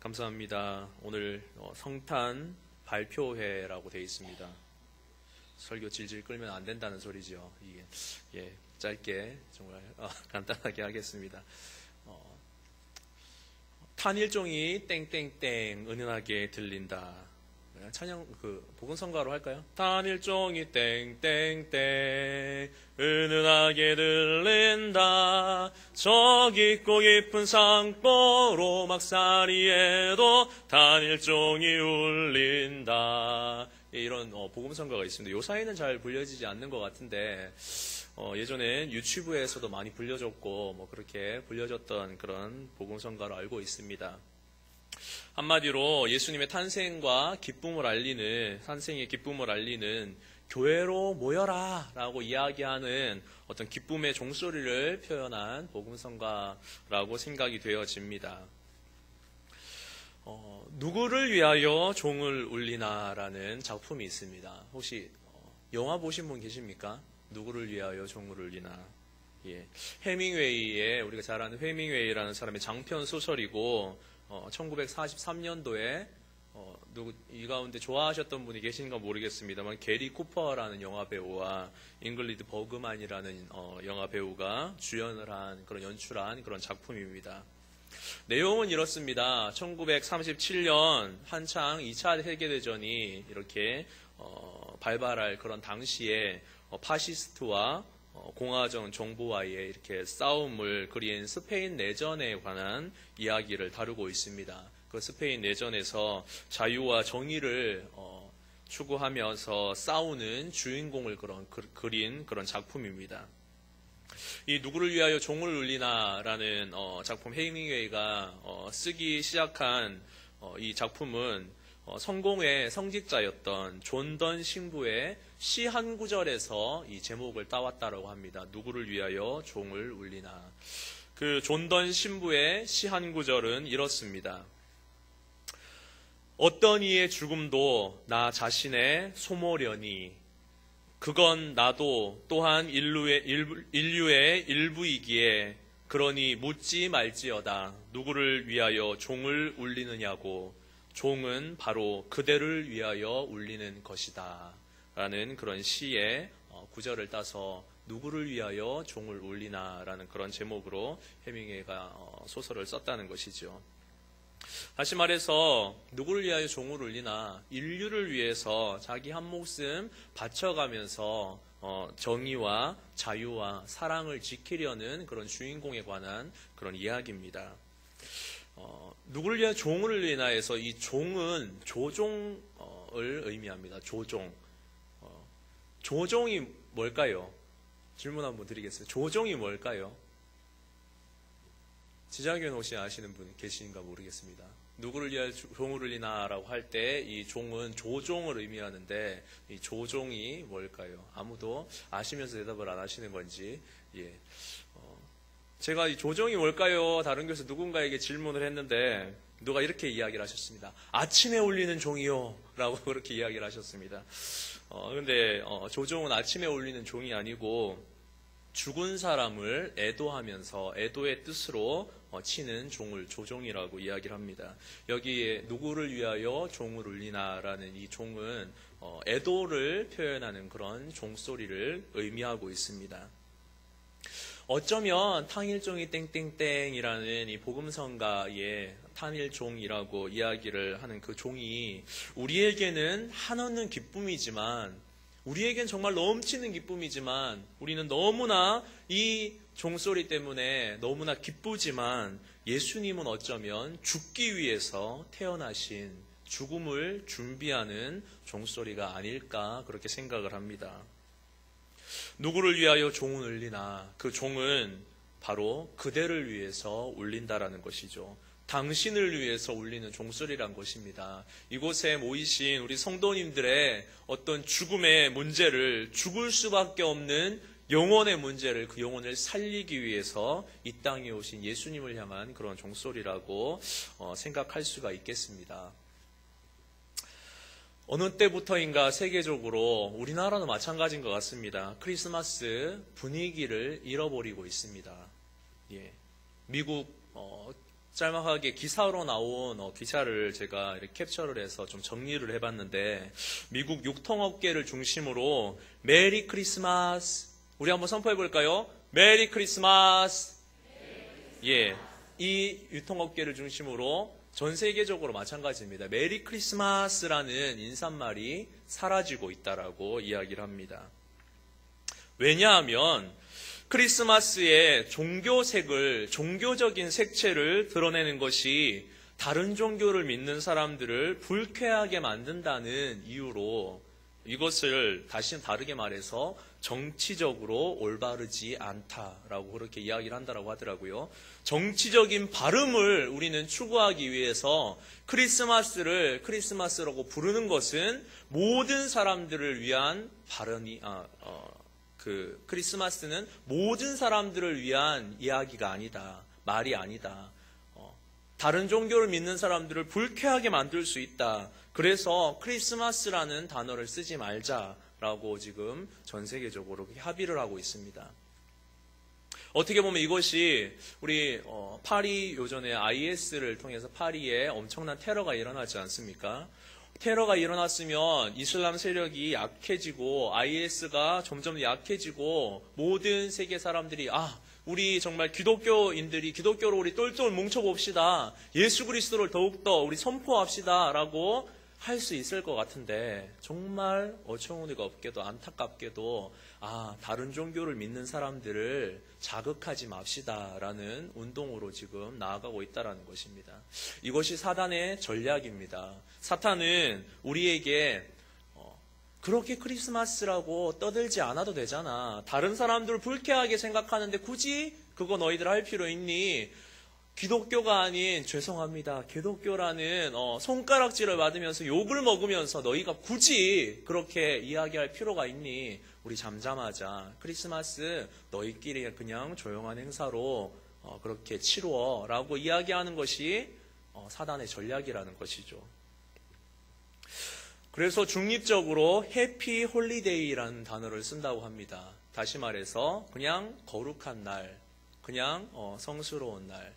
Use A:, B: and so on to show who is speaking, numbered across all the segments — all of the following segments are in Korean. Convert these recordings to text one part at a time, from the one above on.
A: 감사합니다. 오늘 성탄 발표회라고 되어 있습니다. 설교 질질 끌면 안 된다는 소리죠. 이게 짧게 정말 간단하게 하겠습니다. 탄일종이 땡땡땡 은은하게 들린다. 찬양 복음성가로 할까요? 탄일종이 땡땡땡 은은하게 들린다. 저 깊고 깊은 산골 오막살이에도 탄일종이 울린다. 이런 복음성가가 있습니다. 요사이는 잘 불려지지 않는 것 같은데 예전에 유튜브에서도 많이 불려졌고 그렇게 불려졌던 그런 복음성가로 알고 있습니다. 한마디로 예수님의 탄생과 기쁨을 알리는, 탄생의 기쁨을 알리는 교회로 모여라 라고 이야기하는 어떤 기쁨의 종소리를 표현한 복음성가라고 생각이 되어집니다. 누구를 위하여 종을 울리나 라는 작품이 있습니다. 혹시 영화 보신 분 계십니까? 누구를 위하여 종을 울리나. 해밍웨이의, 우리가 잘 아는 해밍웨이라는 사람의 장편 소설이고 1943년도에 이 가운데 좋아하셨던 분이 계신가 모르겠습니다만 게리 쿠퍼라는 영화 배우와 잉글리드 버그만이라는 영화 배우가 주연을 한 그런 연출한 그런 작품입니다. 내용은 이렇습니다. 1937년 한창 2차 세계대전이 이렇게 발발할 그런 당시에 파시스트와 공화정 정부와의 이렇게 싸움을 그린 스페인 내전에 관한 이야기를 다루고 있습니다. 그 스페인 내전에서 자유와 정의를 추구하면서 싸우는 주인공을 그린 그런 작품입니다. 이 누구를 위하여 종을 울리나라는 작품 해밍웨이가 쓰기 시작한 이 작품은 성공의 성직자였던 존던 신부의 시 한 구절에서 이 제목을 따왔다라고 합니다. 누구를 위하여 종을 울리나. 그 존던 신부의 시 한 구절은 이렇습니다. 어떤 이의 죽음도 나 자신의 소모려니 그건 나도 또한 인류의 일부이기에 그러니 묻지 말지어다. 누구를 위하여 종을 울리느냐고. 종은 바로 그대를 위하여 울리는 것이다. 라는 그런 시의 구절을 따서 누구를 위하여 종을 울리나 라는 그런 제목으로 해밍웨이가 소설을 썼다는 것이죠. 다시 말해서 누구를 위하여 종을 울리나, 인류를 위해서 자기 한 목숨 바쳐가면서 정의와 자유와 사랑을 지키려는 그런 주인공에 관한 그런 이야기입니다. 누구를 위하여 종을 울리나에서 이 종은 조종을 의미합니다. 조종. 조종이 뭘까요? 질문 한번 드리겠습니다. 조종이 뭘까요? 지장현 혹시 아시는 분 계신가 모르겠습니다. 누구를 위하여 종을 울리나라고 할 때 이 종은 조종을 의미하는데 이 조종이 뭘까요? 아무도 아시면서 대답을 안 하시는 건지. 제가 이 조종이 뭘까요? 다른 교회에서 누군가에게 질문을 했는데 누가 이렇게 이야기를 하셨습니다. 아침에 울리는 종이요 라고 그렇게 이야기를 하셨습니다. 근데 조종은 아침에 울리는 종이 아니고 죽은 사람을 애도하면서 애도의 뜻으로 치는 종을 조종이라고 이야기를 합니다. 여기에 누구를 위하여 종을 울리나라는 이 종은 애도를 표현하는 그런 종소리를 의미하고 있습니다. 어쩌면 탕일종이 땡땡땡이라는 이 복음성가의 탄일종이라고 이야기를 하는 그 종이 우리에게는 한없는 기쁨이지만, 우리에겐 정말 넘치는 기쁨이지만, 우리는 너무나 이 종소리 때문에 너무나 기쁘지만, 예수님은 어쩌면 죽기 위해서 태어나신, 죽음을 준비하는 종소리가 아닐까 그렇게 생각을 합니다. 누구를 위하여 종은 울리나, 그 종은 바로 그대를 위해서 울린다라는 것이죠. 당신을 위해서 울리는 종소리란 것입니다. 이곳에 모이신 우리 성도님들의 어떤 죽음의 문제를, 죽을 수밖에 없는 영혼의 문제를, 그 영혼을 살리기 위해서 이 땅에 오신 예수님을 향한 그런 종소리라고 생각할 수가 있겠습니다. 어느 때부터인가 세계적으로, 우리나라도 마찬가지인 것 같습니다. 크리스마스 분위기를 잃어버리고 있습니다. 미국 짤막하게 기사로 나온 기사를 제가 이렇게 캡처를 해서 좀 정리를 해봤는데, 미국 유통업계를 중심으로 메리 크리스마스, 우리 한번 선포해 볼까요? 메리 크리스마스. 예, 이 유통업계를 중심으로 전 세계적으로 마찬가지입니다. 메리 크리스마스라는 인사말이 사라지고 있다라고 이야기를 합니다. 왜냐하면 크리스마스의 종교적인 색채를 드러내는 것이 다른 종교를 믿는 사람들을 불쾌하게 만든다는 이유로 이것을 다시 다르게 말해서 정치적으로 올바르지 않다라고 그렇게 이야기를 한다라고 하더라고요. 정치적인 발음을 우리는 추구하기 위해서 크리스마스라고 부르는 것은 모든 사람들을 위한 크리스마스는 모든 사람들을 위한 이야기가 아니다. 말이 아니다. 다른 종교를 믿는 사람들을 불쾌하게 만들 수 있다. 그래서 크리스마스라는 단어를 쓰지 말자라고 지금 전 세계적으로 합의를 하고 있습니다. 어떻게 보면 이것이 우리 파리 요전에 IS를 통해서 파리에 엄청난 테러가 일어나지 않습니까? 테러가 일어났으면 이슬람 세력이 약해지고 IS가 점점 약해지고 모든 세계 사람들이 우리 정말 기독교로 우리 똘똘 뭉쳐봅시다. 예수 그리스도를 더욱더 우리 선포합시다 라고 할 수 있을 것 같은데, 정말 어처구니가 없게도 안타깝게도 다른 종교를 믿는 사람들을 자극하지 맙시다라는 운동으로 지금 나아가고 있다는 것입니다. 이것이 사단의 전략입니다. 사탄은 우리에게 그렇게 크리스마스라고 떠들지 않아도 되잖아. 다른 사람들을 불쾌하게 생각하는데 굳이 그거 너희들 할 필요 있니? 기독교가 아닌, 죄송합니다, 기독교라는 손가락질을 받으면서 욕을 먹으면서 너희가 굳이 그렇게 이야기할 필요가 있니? 우리 잠잠하자. 크리스마스 너희끼리 그냥 조용한 행사로 그렇게 치루어 라고 이야기하는 것이 사단의 전략이라는 것이죠. 그래서 중립적으로 해피 홀리데이라는 단어를 쓴다고 합니다. 다시 말해서 그냥 거룩한 날, 그냥 성스러운 날,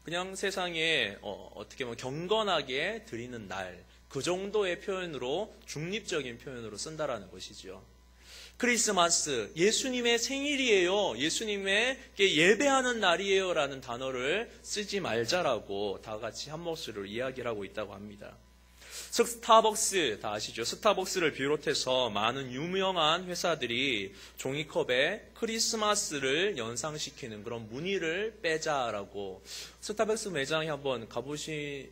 A: 그냥 세상에 어떻게 보면 경건하게 드리는 날, 그 정도의 표현으로, 중립적인 표현으로 쓴다라는 것이죠. 크리스마스, 예수님의 생일이에요, 예수님에게 예배하는 날이에요 라는 단어를 쓰지 말자라고 다 같이 한 목소리로 이야기를 하고 있다고 합니다. 스타벅스, 다 아시죠? 스타벅스를 비롯해서 많은 유명한 회사들이 종이컵에 크리스마스를 연상시키는 그런 무늬를 빼자라고. 스타벅스 매장에 한번 가보셨는지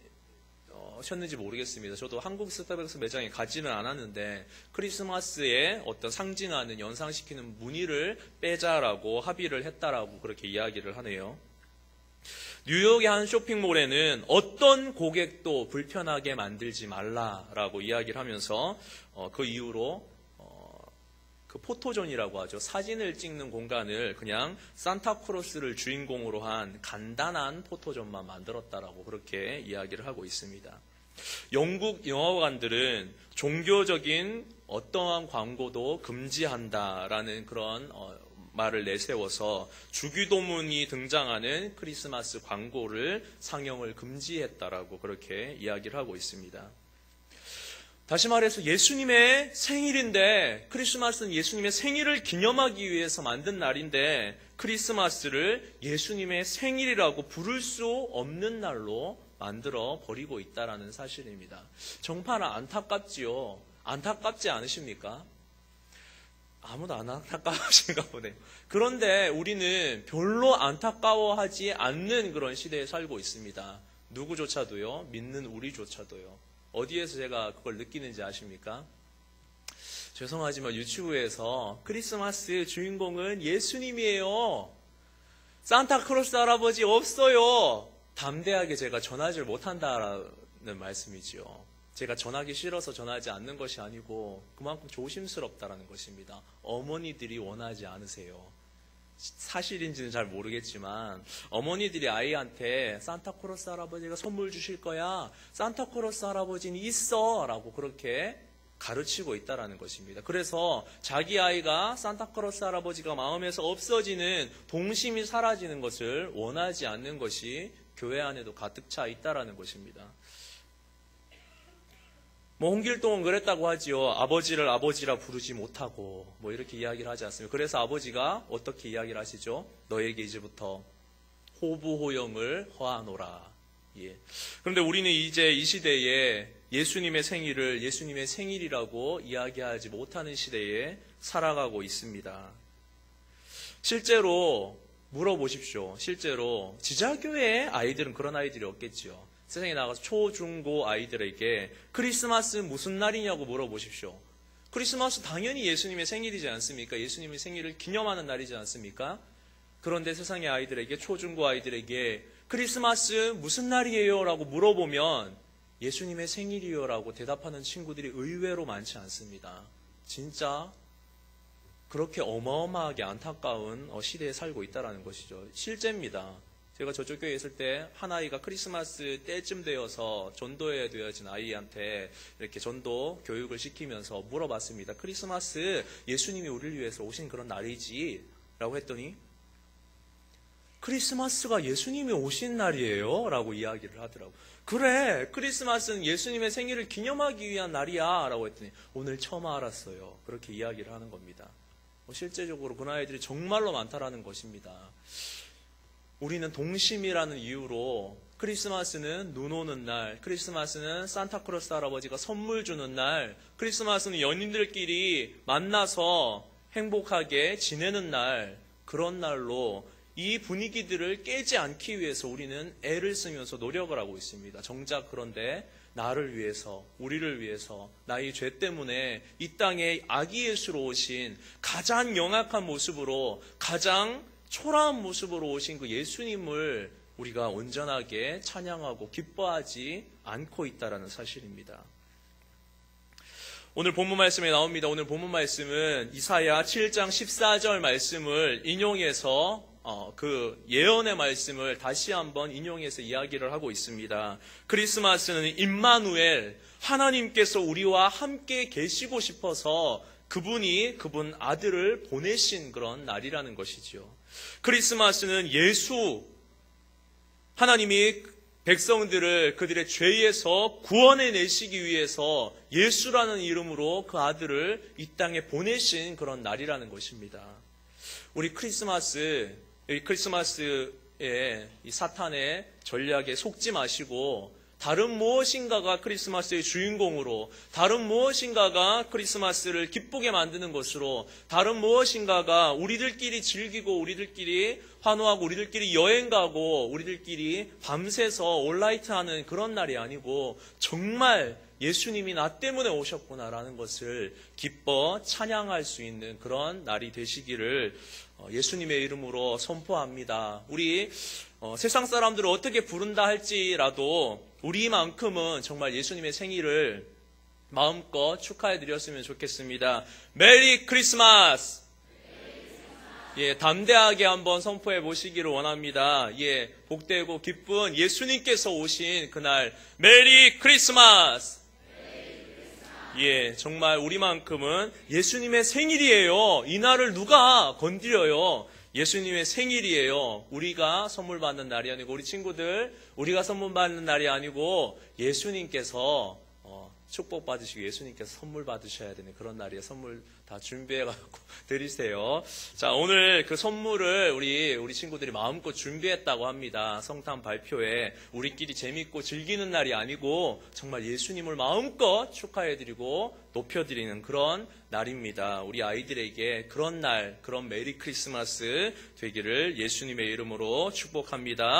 A: 모르겠습니다. 저도 한국 스타벅스 매장에 가지는 않았는데 크리스마스에 어떤 상징하는, 연상시키는 무늬를 빼자라고 합의를 했다라고 그렇게 이야기를 하네요. 뉴욕의 한 쇼핑몰에는 어떤 고객도 불편하게 만들지 말라라고 이야기를 하면서 그 이후로 그 포토존이라고 하죠. 사진을 찍는 공간을 그냥 산타크로스를 주인공으로 한 간단한 포토존만 만들었다라고 그렇게 이야기를 하고 있습니다. 영국 영화관들은 종교적인 어떠한 광고도 금지한다라는 그런 말을 내세워서 주기도문이 등장하는 크리스마스 광고를 상영을 금지했다라고 그렇게 이야기를 하고 있습니다. 다시 말해서 예수님의 생일인데, 크리스마스는 예수님의 생일을 기념하기 위해서 만든 날인데 크리스마스를 예수님의 생일이라고 부를 수 없는 날로 만들어 버리고 있다라는 사실입니다. 정말 안타깝지요. 안타깝지 않으십니까? 아무도 안 안타까우신가 보네요. 그런데 우리는 별로 안타까워하지 않는 그런 시대에 살고 있습니다. 누구조차도요, 믿는 우리조차도요. 어디에서 제가 그걸 느끼는지 아십니까? 죄송하지만 유튜브에서 크리스마스 주인공은 예수님이에요, 산타크로스 할아버지 없어요, 담대하게 제가 전하지 못한다라는 말씀이지요. 제가 전하기 싫어서 전하지 않는 것이 아니고 그만큼 조심스럽다라는 것입니다. 어머니들이 원하지 않으세요. 사실인지는 잘 모르겠지만 어머니들이 아이한테 산타크로스 할아버지가 선물 주실 거야, 산타크로스 할아버지는 있어 라고 그렇게 가르치고 있다는 것입니다. 그래서 자기 아이가 산타크로스 할아버지가 마음에서 없어지는, 동심이 사라지는 것을 원하지 않는 것이 교회 안에도 가득 차 있다라는 것입니다. 홍길동은 그랬다고 하지요. 아버지를 아버지라 부르지 못하고 이렇게 이야기를 하지 않습니까? 그래서 아버지가 어떻게 이야기를 하시죠? 너에게 이제부터 호부호영을 허하노라. 예. 그런데 우리는 이제 이 시대에 예수님의 생일을 예수님의 생일이라고 이야기하지 못하는 시대에 살아가고 있습니다. 실제로 물어보십시오. 실제로 지자교회 아이들은 그런 아이들이 없겠지요. 세상에 나가서 초, 중, 고 아이들에게 크리스마스 무슨 날이냐고 물어보십시오. 크리스마스 당연히 예수님의 생일이지 않습니까? 예수님의 생일을 기념하는 날이지 않습니까? 그런데 세상의 아이들에게, 초, 중, 고 아이들에게 크리스마스 무슨 날이에요? 라고 물어보면 예수님의 생일이요 라고 대답하는 친구들이 의외로 많지 않습니다. 진짜 그렇게 어마어마하게 안타까운 시대에 살고 있다는 것이죠. 실제입니다. 제가 저쪽 교회에 있을 때 한 아이가 크리스마스 때쯤 되어서 전도해야 되어진 아이한테 이렇게 전도 교육을 시키면서 물어봤습니다. 크리스마스 예수님이 우리를 위해서 오신 그런 날이지? 라고 했더니 크리스마스가 예수님이 오신 날이에요? 라고 이야기를 하더라고요. 그래, 크리스마스는 예수님의 생일을 기념하기 위한 날이야 라고 했더니 오늘 처음 알았어요. 그렇게 이야기를 하는 겁니다. 실제적으로 그런 아이들이 정말로 많다라는 것입니다. 우리는 동심이라는 이유로 크리스마스는 눈 오는 날, 크리스마스는 산타크로스 할아버지가 선물 주는 날, 크리스마스는 연인들끼리 만나서 행복하게 지내는 날, 그런 날로 이 분위기들을 깨지 않기 위해서 우리는 애를 쓰면서 노력을 하고 있습니다. 정작 그런데 나를 위해서, 우리를 위해서, 나의 죄 때문에 이 땅에 아기 예수로 오신 가장 영악한 모습으로, 가장 초라한 모습으로 오신 그 예수님을 우리가 온전하게 찬양하고 기뻐하지 않고 있다는 사실입니다. 오늘 본문 말씀에 나옵니다. 오늘 본문 말씀은 이사야 7장 14절 말씀을 인용해서 그 예언의 말씀을 다시 한번 인용해서 이야기를 하고 있습니다. 크리스마스는 임마누엘, 하나님께서 우리와 함께 계시고 싶어서 그분 아들을 보내신 그런 날이라는 것이지요. 크리스마스는 예수, 하나님이 백성들을 그들의 죄에서 구원해내시기 위해서 예수라는 이름으로 그 아들을 이 땅에 보내신 그런 날이라는 것입니다. 우리 크리스마스에 이 사탄의 전략에 속지 마시고 다른 무엇인가가 크리스마스의 주인공으로, 다른 무엇인가가 크리스마스를 기쁘게 만드는 것으로, 다른 무엇인가가 우리들끼리 즐기고 우리들끼리 환호하고 우리들끼리 여행 가고 우리들끼리 밤새서 온라이트하는 그런 날이 아니고 정말 예수님이 나 때문에 오셨구나라는 것을 기뻐 찬양할 수 있는 그런 날이 되시기를 예수님의 이름으로 선포합니다. 우리 세상 사람들을 어떻게 부른다 할지라도 우리만큼은 정말 예수님의 생일을 마음껏 축하해 드렸으면 좋겠습니다. 메리 크리스마스! 예, 담대하게 한번 선포해 보시기를 원합니다. 예, 복되고 기쁜 예수님께서 오신 그날 메리 크리스마스! 예, 정말 우리만큼은 예수님의 생일이에요. 이 날을 누가 건드려요? 예수님의 생일이에요. 우리가 선물 받는 날이 아니고, 우리 친구들, 우리가 선물 받는 날이 아니고 예수님께서 축복 받으시고 예수님께서 선물 받으셔야 되는 그런 날이에요. 선물 다 준비해갖고 드리세요. 자, 오늘 그 선물을 우리 친구들이 마음껏 준비했다고 합니다. 성탄 발표회. 우리끼리 재밌고 즐기는 날이 아니고 정말 예수님을 마음껏 축하해드리고 높여드리는 그런 날입니다. 우리 아이들에게 그런 날, 그런 메리 크리스마스 되기를 예수님의 이름으로 축복합니다.